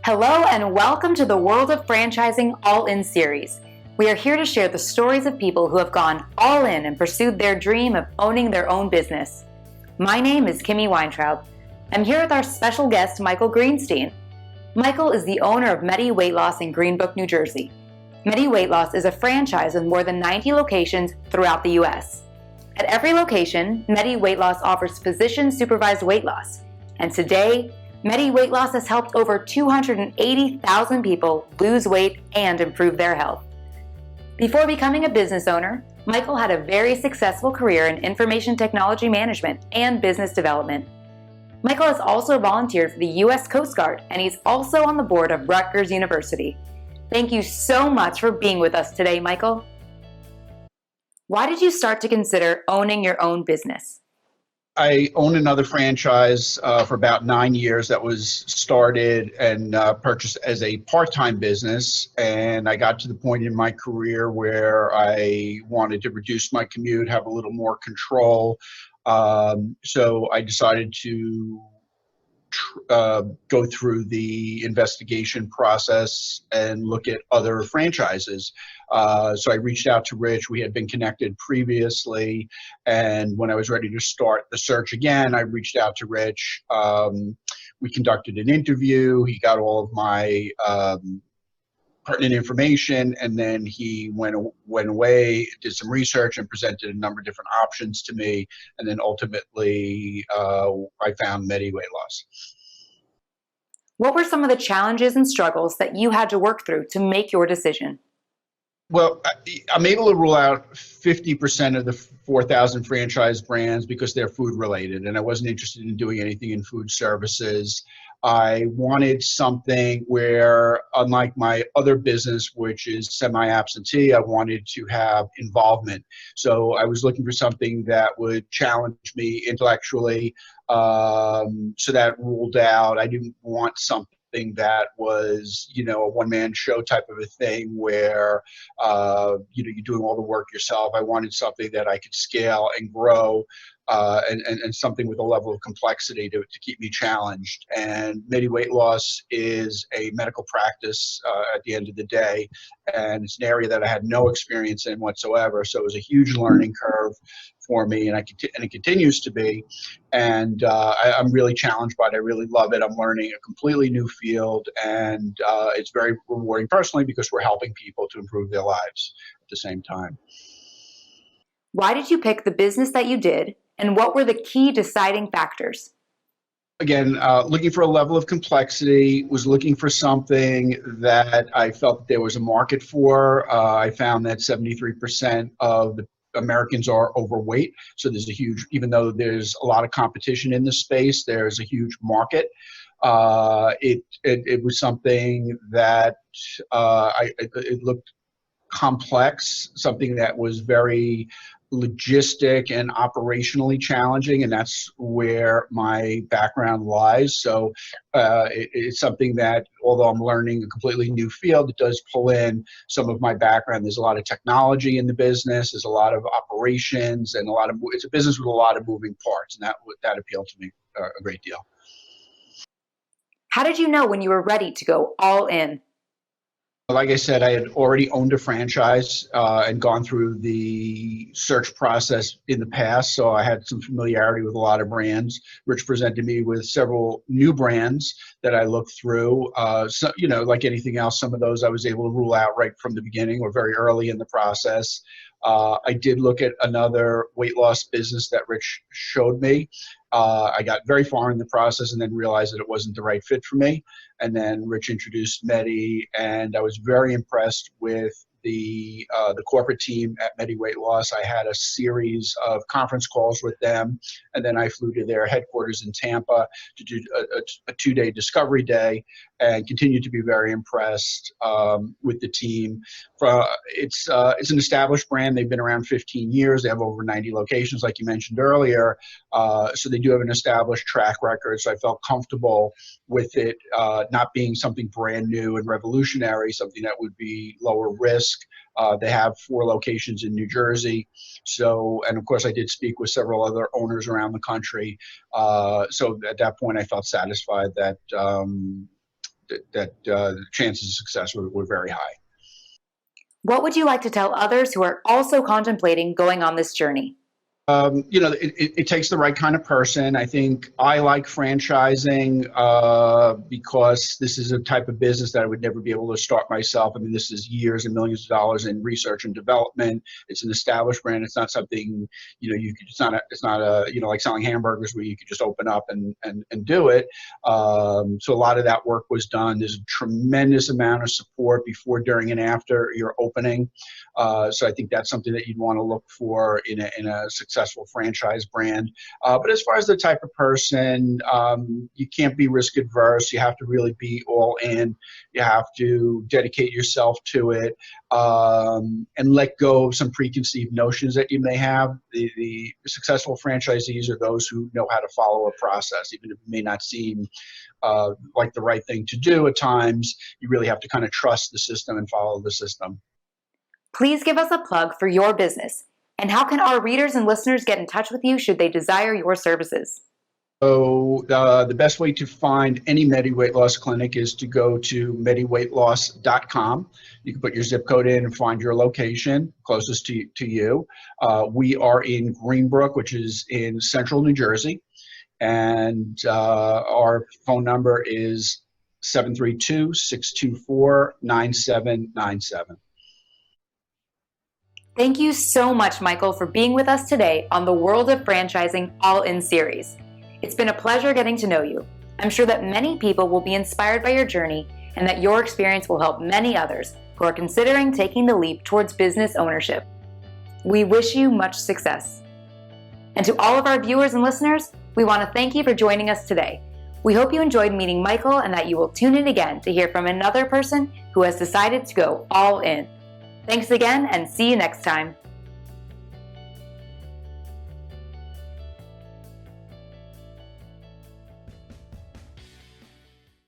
Hello and welcome to the World of Franchising All-In series. We are here to share the stories of people who have gone all in and pursued their dream of owning their own business. My name is Kimmy Weintraub. I'm here with our special guest, Michael Greenstein. Michael is the owner of Medi Weight Loss in Greenbrook, New Jersey. Medi Weight Loss is a franchise with more than 90 locations throughout the U.S. At every location, Medi Weight Loss offers physician-supervised weight loss. And today, Medi Weight Loss has helped over 280,000 people lose weight and improve their health. Before becoming a business owner, Michael had a very successful career in information technology management and business development. Michael has also volunteered for the U.S. Coast Guard, and he's also on the board of Rutgers University. Thank you so much for being with us today, Michael. Why did you start to consider owning your own business? I own another franchise for about 9 years that was started and purchased as a part-time business. And I got to the point in my career where I wanted to reduce my commute, have a little more control. So I decided to go through the investigation process and look at other franchises. So I reached out to Rich. We had been connected previously, and when I was ready to start the search again, I reached out to Rich. We conducted an interview. He got all of my pertinent information, and then he went away, did some research, and presented a number of different options to me. And then ultimately, I found Medi Weight Loss. What were some of the challenges and struggles that you had to work through to make your decision? Well, I'm able to rule out 50% of the 4,000 franchise brands because they're food related, and I wasn't interested in doing anything in food services. I wanted something where, unlike my other business, which is semi-absentee, I wanted to have involvement. So I was looking for something that would challenge me intellectually. So that ruled out. I didn't want something that was, a one-man show type of a thing where, you're doing all the work yourself. I wanted something that I could scale and grow, and something with a level of complexity to keep me challenged. And Medi Weight Loss is a medical practice at the end of the day, and it's an area that I had no experience in whatsoever. So it was a huge learning curve for me, and it continues to be. And I'm really challenged by it. I really love it. I'm learning a completely new field, and it's very rewarding personally because we're helping people to improve their lives at the same time. Why did you pick the business that you did, and what were the key deciding factors? Again, looking for a level of complexity, was looking for something that I felt that there was a market for. I found that 73% of the Americans are overweight. So there's a huge, even though there's a lot of competition in this space, there's a huge market. It was something that it looked complex, something that was very logistic and operationally challenging, and that's where my background lies. So it's something that, although I'm learning a completely new field, it does pull in some of my background. There's a lot of technology in the business, there's a lot of operations, and it's a business with a lot of moving parts, and that appealed to me a great deal. How did you know when you were ready to go all in? Like I said, I had already owned a franchise and gone through the search process in the past, so I had some familiarity with a lot of brands. Rich presented me with several new brands that I looked through. So, like anything else, some of those I was able to rule out right from the beginning or very early in the process. I did look at another weight loss business that Rich showed me. I got very far in the process and then realized that it wasn't the right fit for me. And then Rich introduced Medi, and I was very impressed with the corporate team at Medi Weight Loss. I had a series of conference calls with them, and then I flew to their headquarters in Tampa to do a 2-day discovery day, and continued to be very impressed with the team. It's an established brand. They've been around 15 years. They have over 90 locations, like you mentioned earlier. So they do have an established track record. So I felt comfortable with it not being something brand new and revolutionary, something that would be lower risk. They have 4 locations in New Jersey. So, and of course I did speak with several other owners around the country. So at that point I felt satisfied that the chances of success were very high. What would you like to tell others who are also contemplating going on this journey? It takes the right kind of person. I think I like franchising because this is a type of business that I would never be able to start myself. I mean, this is years and millions of dollars in research and development. It's an established brand. It's not something, it's not a, like selling hamburgers where you could just open up and do it. So a lot of that work was done. There's a tremendous amount of support before, during, and after your opening. So I think that's something that you'd want to look for in a successful franchise brand. But as far as the type of person, you can't be risk adverse. You have to really be all in. You have to dedicate yourself to it and let go of some preconceived notions that you may have. The successful franchisees are those who know how to follow a process, even if it may not seem like the right thing to do at times. You really have to kind of trust the system and follow the system. Please give us a plug for your business. And how can our readers and listeners get in touch with you should they desire your services? So the best way to find any Medi Weight Loss clinic is to go to mediweightloss.com. You can put your zip code in and find your location closest to you. We are in Greenbrook, which is in central New Jersey. And our phone number is 732-624-9797. Thank you so much, Michael, for being with us today on the World of Franchising All-In series. It's been a pleasure getting to know you. I'm sure that many people will be inspired by your journey and that your experience will help many others who are considering taking the leap towards business ownership. We wish you much success. And to all of our viewers and listeners, we want to thank you for joining us today. We hope you enjoyed meeting Michael and that you will tune in again to hear from another person who has decided to go all in. Thanks again, and see you next time.